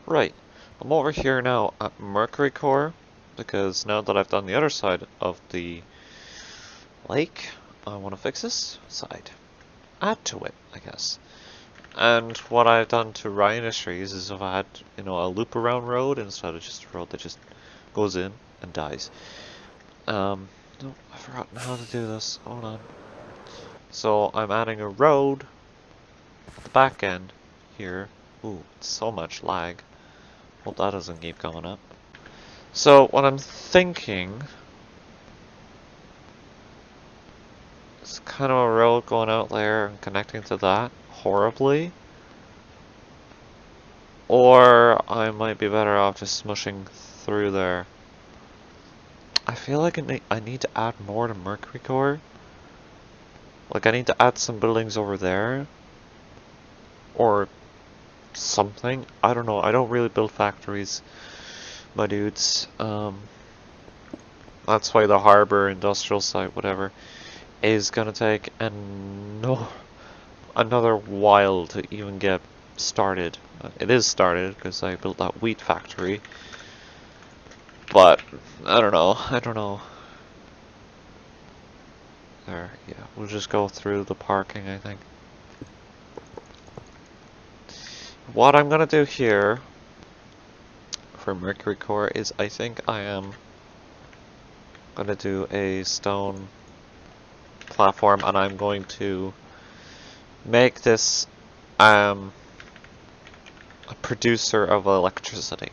Right. I'm over here now at Mercury Core, because now that I've done the other side of the lake, I want to fix this side. Add to it, I guess. And what I've done to Ryan Industries is I've had, a loop around road instead of just a road that just goes in and dies. No, I've forgotten how to do this. Hold on. So I'm adding a road at the back end here. Ooh, so much lag. Hope that doesn't keep coming up. So what I'm thinking is kind of a road going out there and connecting to that horribly. Or I might be better off just smushing through there. I feel like I need to add more to Mercury Core. Like I need to add some buildings over there. Or something. I don't know. I don't really build factories, my dudes. That's why the harbor, industrial site, whatever, is gonna take another while to even get started. It is started because I built that wheat factory. But I don't know. I don't know. There, yeah. We'll just go through the parking, I think. What I'm gonna do here for Mercury Core is I think I am gonna do a stone platform and I'm going to make this a producer of electricity.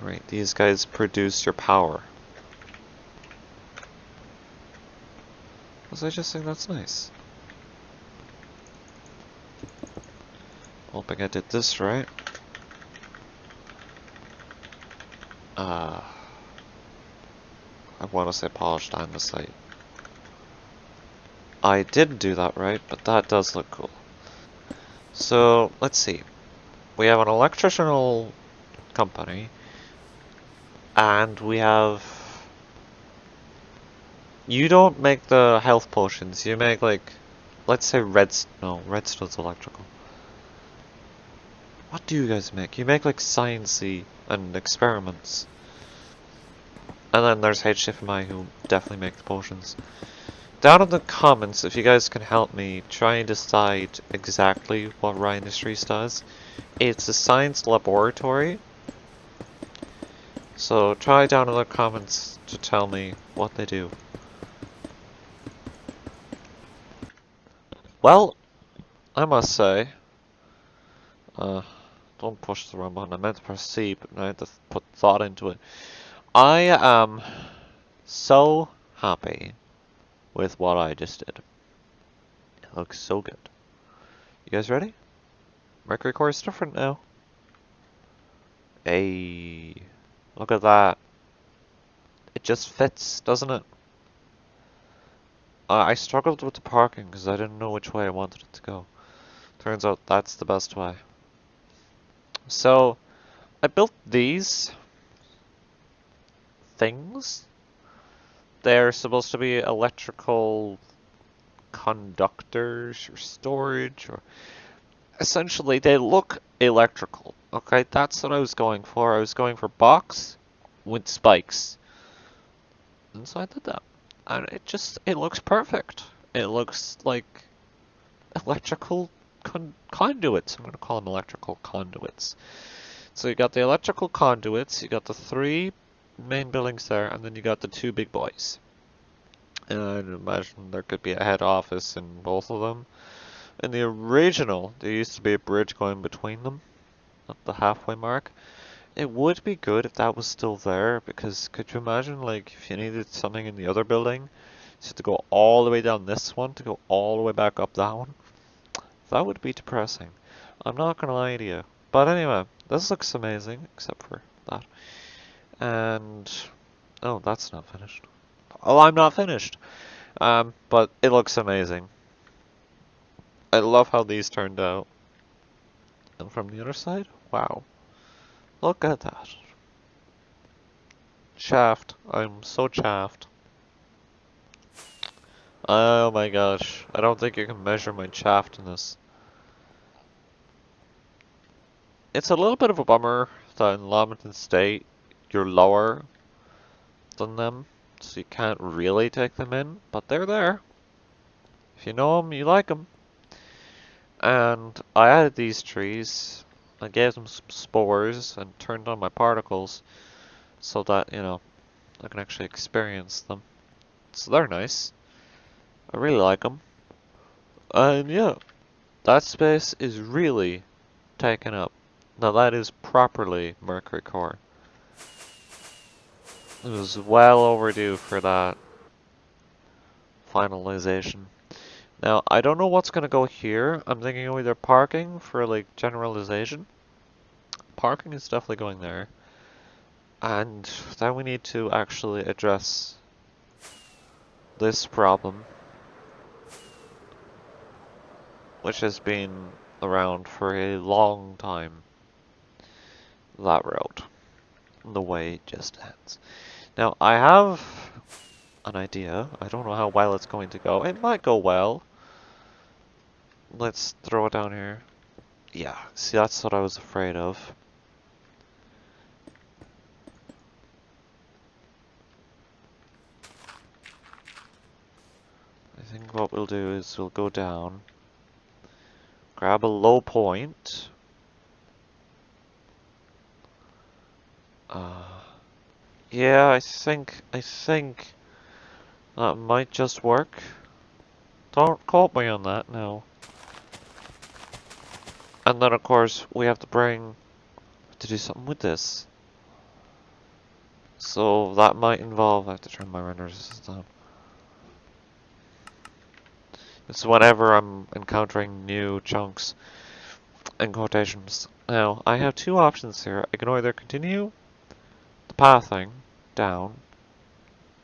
Right, these guys produce your power. Was I just saying that's nice? Hoping I did this right. I want to say polished andesite. I did do that right, but that does look cool. So, let's see. We have an electrical company, and we have... You don't make the health potions, you make like... Let's say no, redstone's electrical. What do you guys make? You make like sciencey and experiments. And then there's HFMI who definitely make the potions. Down in the comments, if you guys can help me try and decide exactly what Ryan Industries does. It's a science laboratory. So try down in the comments to tell me what they do. Well, I must say, don't push the wrong button. I meant to press C, but I had to put thought into it. I am so happy with what I just did. It looks so good. You guys ready? Mercury Core is different now. Hey, look at that. It just fits, doesn't it? I struggled with the parking because I didn't know which way I wanted it to go. Turns out that's the best way. So, I built these things. They're supposed to be electrical conductors or storage, or essentially they look electrical. Okay, that's what I was going for. I was going for box with spikes. And so I did that. And it looks perfect. It looks like electrical conduits. I'm going to call them electrical conduits. So you got the electrical conduits, you got the 3 main buildings there, and then you got the 2 big boys. And I'd imagine there could be a head office in both of them. In the original, there used to be a bridge going between them at the halfway mark. It would be good if that was still there, because could you imagine, like, if you needed something in the other building, you had to go all the way down this one to go all the way back up that one? That would be depressing. I'm not gonna lie to you. But anyway, this looks amazing, except for that. And... oh, that's not finished. Oh, I'm not finished! But it looks amazing. I love how these turned out. And from the other side? Wow. Look at that. Chaffed. I'm so chaffed. Oh my gosh. I don't think you can measure my chaftness. it's a little bit of a bummer that in Lambton State you're lower than them, so you can't really take them in, but they're there. If you know them, you like them. And I added these trees, I gave them some spores, and turned on my particles so that, you know, I can actually experience them. So they're nice. I really like them. And yeah, that space is really taken up. Now that is properly Mercury core. It was well overdue for that finalization. Now, I don't know what's going to go here. I'm thinking of either parking for like generalization. Parking is definitely going there. And then we need to actually address this problem, which has been around for a long time. That road. The way it just ends. Now, I have an idea. I don't know how well it's going to go. It might go well. Let's throw it down here. Yeah, see, that's what I was afraid of. I think what we'll do is we'll go down, grab a low point. Yeah, I think that might just work. Don't quote me on that, no. And then of course we have to do something with this. So that might involve, I have to turn my render resistance down. It's whenever I'm encountering new chunks and quotations. Now, I have two options here. I can either continue the pathing down,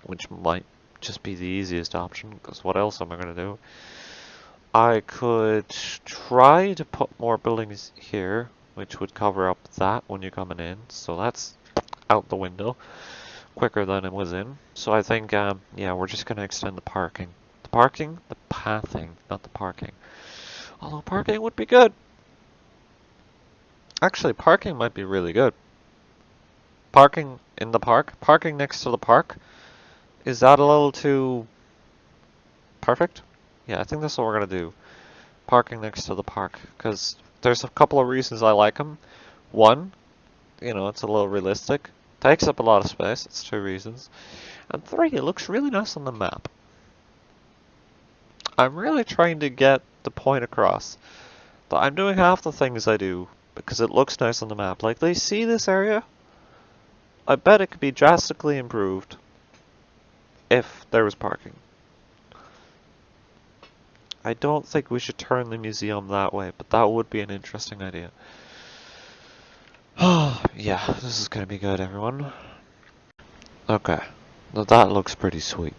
which might just be the easiest option, because what else am I going to do? I could try to put more buildings here, which would cover up that when you're coming in, so that's out the window quicker than it was in. So I think, yeah, we're just going to extend the parking. The parking? The pathing, not the parking. Although parking would be good. Actually, parking might be really good. Parking in the park? Parking next to the park? Is that a little too perfect? Yeah, I think that's what we're gonna do. Parking next to the park. Because there's a couple of reasons I like them. One, you know, it's a little realistic. Takes up a lot of space. It's two reasons. And three, it looks really nice on the map. I'm really trying to get the point across that I'm doing half the things I do because it looks nice on the map. Like, they see this area? I bet it could be drastically improved if there was parking. I don't think we should turn the museum that way, but that would be an interesting idea. Oh, yeah, this is gonna be good, everyone. Okay, now that looks pretty sweet.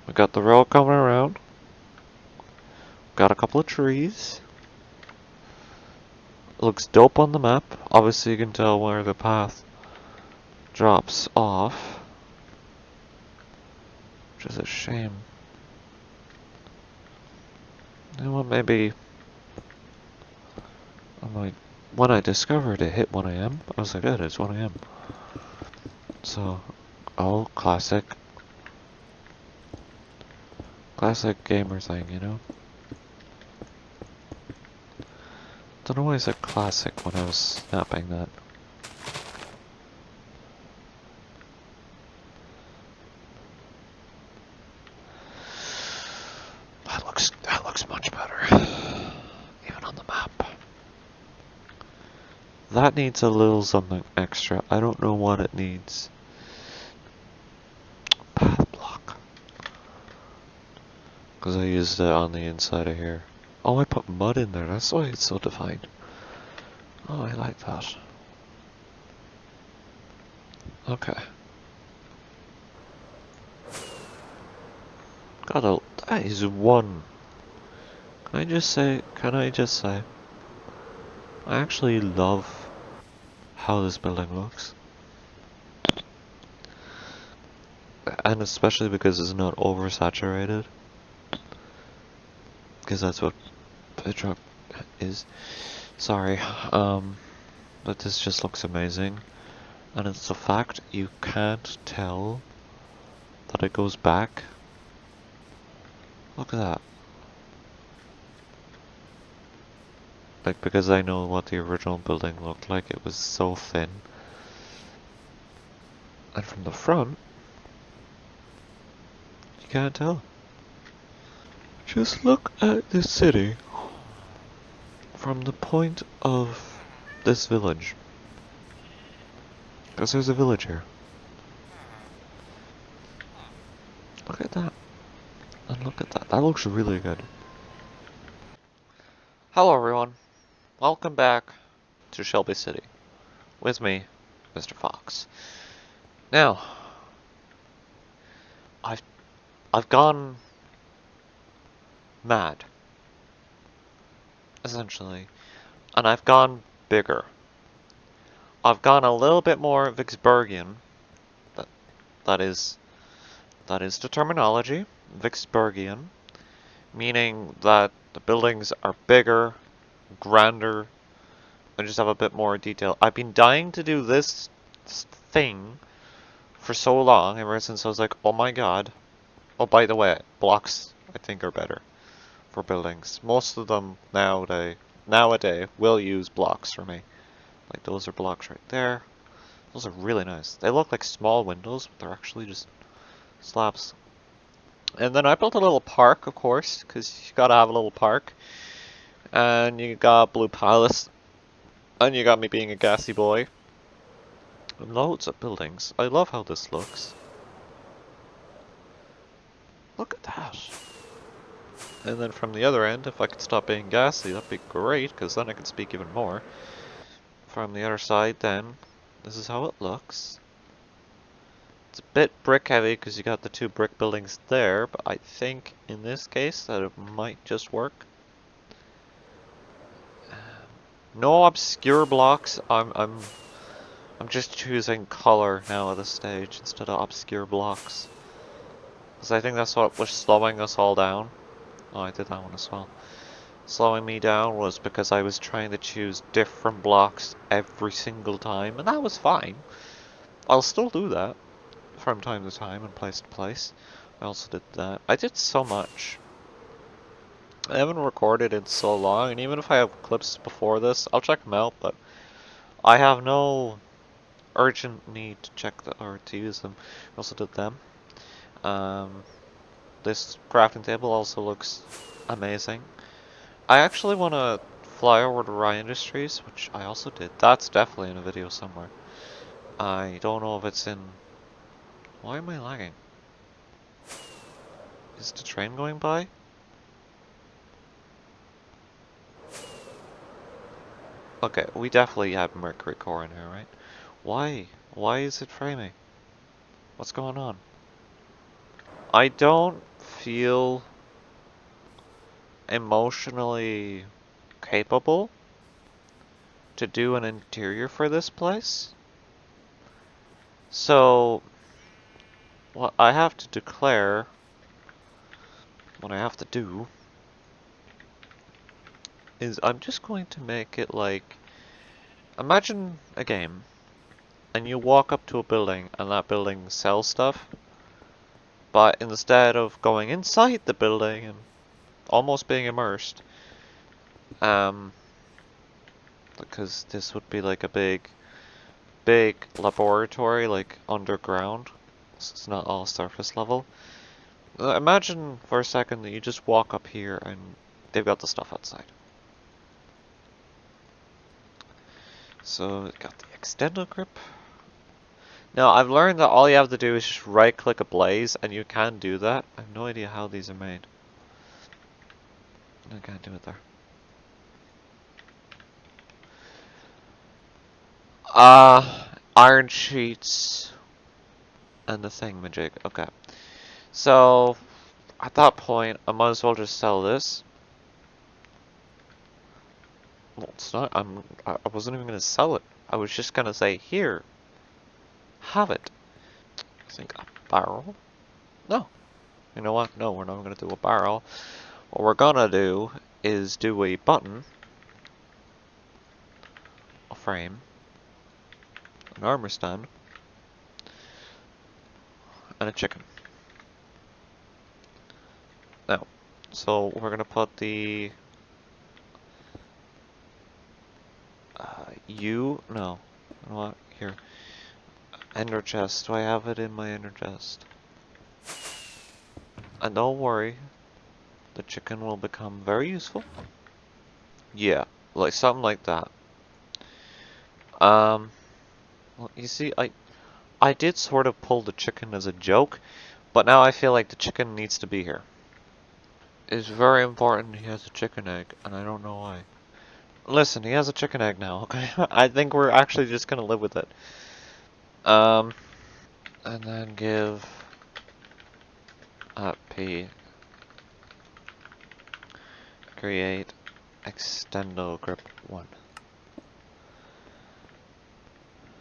We got the road coming around. Got a couple of trees. Looks dope on the map. Obviously you can tell where the path drops off, which is a shame. You know what, maybe I might, when I discovered it hit 1 AM, I was like, good, it's 1 AM. So, oh, classic gamer thing, you know? Don't know why I said classic when I was snapping that. That looks much better. Even on the map. That needs a little something extra. I don't know what it needs. Path block. Because I used it on the inside of here. Oh, I put mud in there. That's why it's so defined. Oh, I like that. Okay. God, that is one. Can I just say, I actually love how this building looks. And especially because it's not oversaturated. Because that's what is, sorry, but this just looks amazing. And it's the fact you can't tell that it goes back. Look at that. Like, because I know what the original building looked like, it was so thin. And from the front, you can't tell. Just look at the city from the point of this village. Because there's a village here. Look at that. And look at that. That looks really good. Hello everyone. Welcome back to Shelby City. With me, Mr. Fox. Now, I've gone mad. Essentially. And I've gone bigger. I've gone a little bit more Vicksburgian. That is the terminology. Vicksburgian. Meaning that the buildings are bigger, grander, and just have a bit more detail. I've been dying to do this thing for so long, ever since I was like, oh my god. Oh, by the way, blocks, I think, are better for buildings. Most of them nowadays will use blocks for me. Like, those are blocks right there. Those are really nice. They look like small windows, but they're actually just slabs. And then I built a little park, of course, because you gotta have a little park. And you got Blue Palace. And you got me being a gassy boy. And loads of buildings. I love how this looks. Look at that. And then from the other end, if I could stop being gassy, that'd be great, because then I could speak even more. From the other side, then, this is how it looks. It's a bit brick heavy, because you got the two brick buildings there, but I think, in this case, that it might just work. No obscure blocks. I'm just choosing color now at this stage, instead of obscure blocks. Because I think that's what was slowing us all down. Oh, I did that one as well. Slowing me down was because I was trying to choose different blocks every single time, and that was fine. I'll still do that from time to time and place to place. I also did that. I did so much. I haven't recorded in so long, and even if I have clips before this, I'll check them out, but I have no urgent need to check or to use them. I also did them. This crafting table also looks amazing. I actually want to fly over to Rye Industries, which I also did. That's definitely in a video somewhere. I don't know if it's in... Why am I lagging? Is the train going by? Okay, we definitely have mercury core in here, right? Why? Why is it framing? What's going on? I don't feel emotionally capable to do an interior for this place. So, what I have to declare, what I have to do, is I'm just going to make it like, imagine a game, and you walk up to a building, and that building sells stuff, but instead of going inside the building and almost being immersed, because this would be like a big laboratory, like underground, so it's not all surface level. Imagine for a second that you just walk up here and they've got the stuff outside. So, got the extended grip. Now, I've learned that all you have to do is just right click a blaze, and you can do that. I have no idea how these are made. I can't do it there. Iron sheets and the thingamajig. Okay. So, at that point, I might as well just sell this. Well, it's not, I wasn't even gonna sell it. I was just gonna say, here, have it. I think a barrel? No. You know what? No, we're not gonna do a barrel. What we're gonna do is do a button frame, an armor stand, and a chicken. Now, so we're gonna put the no, you know what? Here, ender chest. Do I have it in my ender chest? And don't worry, the chicken will become very useful. Yeah, like something like that. Well, you see, I did sort of pull the chicken as a joke, but now I feel like the chicken needs to be here. It's very important he has a chicken egg, and I don't know why. Listen, he has a chicken egg now, okay? I think we're actually just gonna live with it. And then give P create extendo grip 1.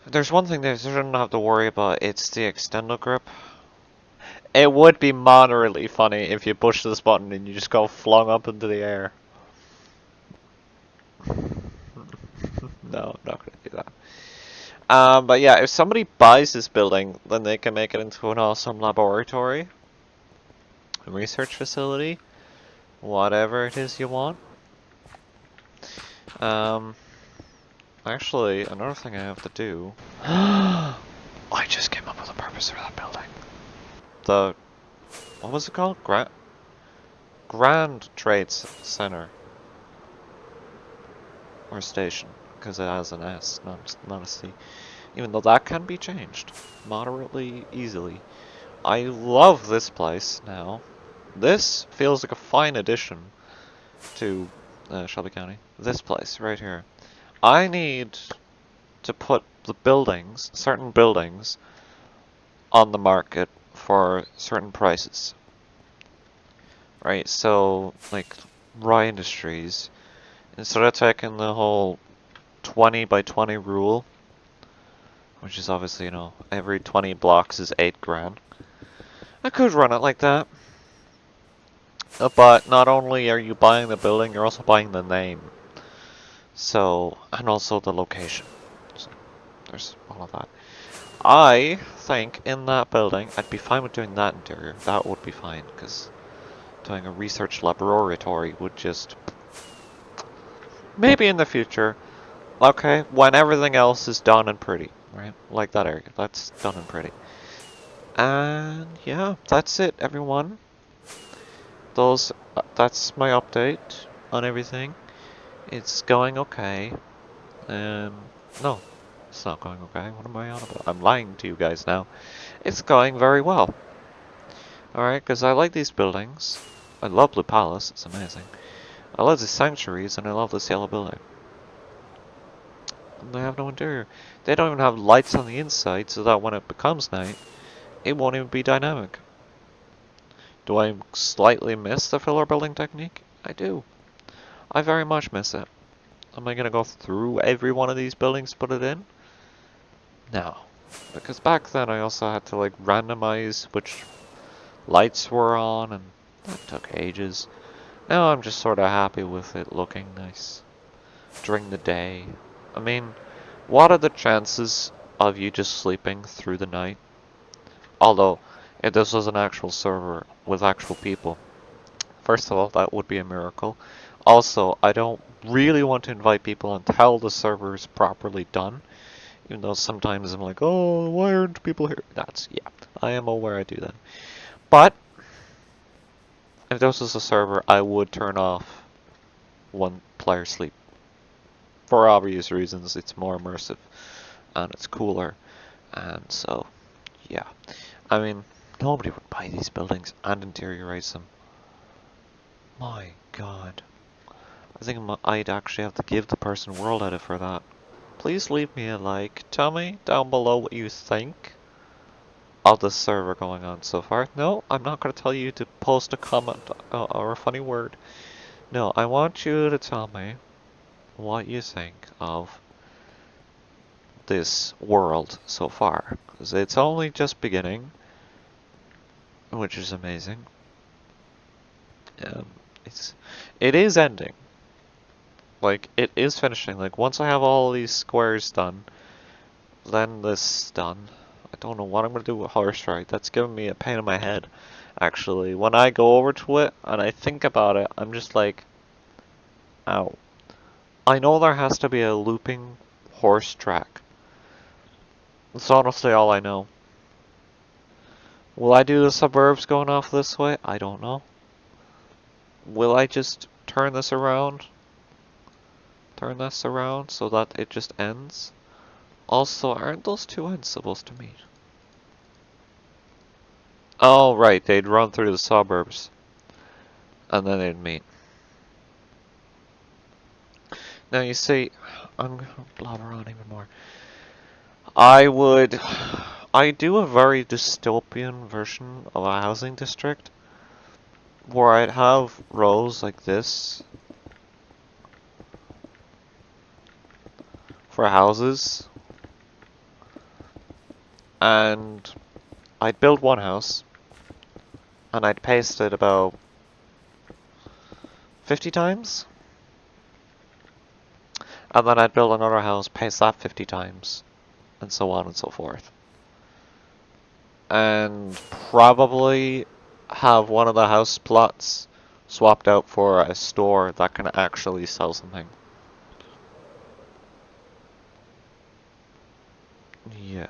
There's one thing they shouldn't have to worry about, it's the extendo grip. It would be moderately funny if you push this button and you just go flung up into the air. No, I'm not gonna do that. But yeah, if somebody buys this building, then they can make it into an awesome laboratory, a research facility, whatever it is you want. Actually, another thing I have to do. I just came up with a purpose for that building. What was it called? Grand Trades Center. Or station, because it has an S, not a C. Even though that can be changed moderately easily. I love this place now. This feels like a fine addition to Shelby County. This place right here. I need to put the buildings, certain buildings, on the market for certain prices. Right, so like Rye Industries, instead of taking the whole 20 by 20 rule, which is obviously, you know, every 20 blocks is 8 grand. I could run it like that. But not only are you buying the building, you're also buying the name. So, and also the location. So, there's all of that. I think in that building, I'd be fine with doing that interior. That would be fine, because doing a research laboratory would just... Maybe in the future. Okay, when everything else is done and pretty, right? Like that area, that's done and pretty. And yeah, that's it, everyone. That's my update on everything. It's going okay. No, it's not going okay. What am I on about? I'm lying to you guys now. It's going very well. Alright, because I like these buildings. I love Blue Palace, it's amazing. I love the sanctuaries, and I love this yellow building. And they have no interior. They don't even have lights on the inside, so that when it becomes night, it won't even be dynamic. Do I slightly miss the filler building technique? I do. I very much miss it. Am I going to go through every one of these buildings to put it in? No. Because back then I also had to like randomize which lights were on, and that took ages. Now I'm just sort of happy with it looking nice during the day. I mean, what are the chances of you just sleeping through the night? Although, if this was an actual server with actual people, first of all, that would be a miracle. Also, I don't really want to invite people until the server is properly done. Even though sometimes I'm like, oh, why aren't people here? Yeah, I am aware I do that. But, if this was a server, I would turn off one player sleep. For obvious reasons, it's more immersive, and it's cooler, and so, yeah. I mean, nobody would buy these buildings and interiorize them. My god. I think I'd actually have to give the person World Edit for that. Please leave me a like. Tell me down below what you think of the server going on so far. No, I'm not going to tell you to post a comment or a funny word. No, I want you to tell me what you think of this world so far. Because it's only just beginning, which is amazing. It is ending. Like, it is finishing. Like, once I have all these squares done, then this done. I don't know what I'm gonna do with horse ride. That's giving me a pain in my head, actually. When I go over to it and I think about it, I'm just like, ow. I know there has to be a looping horse track. That's honestly all I know. Will I do the suburbs going off this way? I don't know. Will I just turn this around? Turn this around so that it just ends? Also, aren't those two ends supposed to meet? Oh, right, they'd run through the suburbs. And then they'd meet. Now you see, I'm gonna blabber on even more. I do a very dystopian version of a housing district where I'd have rows like this for houses, and I'd build one house and I'd paste it about 50 times, and then I'd build another house, paste that 50 times, and so on and so forth. And probably have one of the house plots swapped out for a store that can actually sell something. Yeah.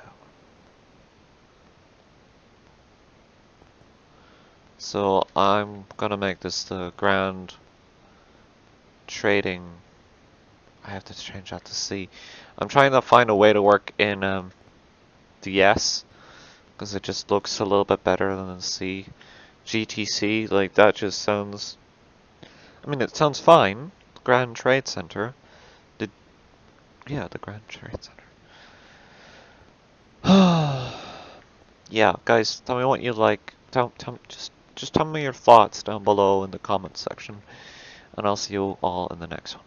So I'm gonna make this the grand trading. I have to change that to C. I'm trying to find a way to work in the S, because it just looks a little bit better than C. GTC, like that just sounds... I mean, it sounds fine. Grand Trade Center. Yeah, the Grand Trade Center. Yeah, guys, tell me what you like. Just tell me your thoughts down below in the comments section, and I'll see you all in the next one.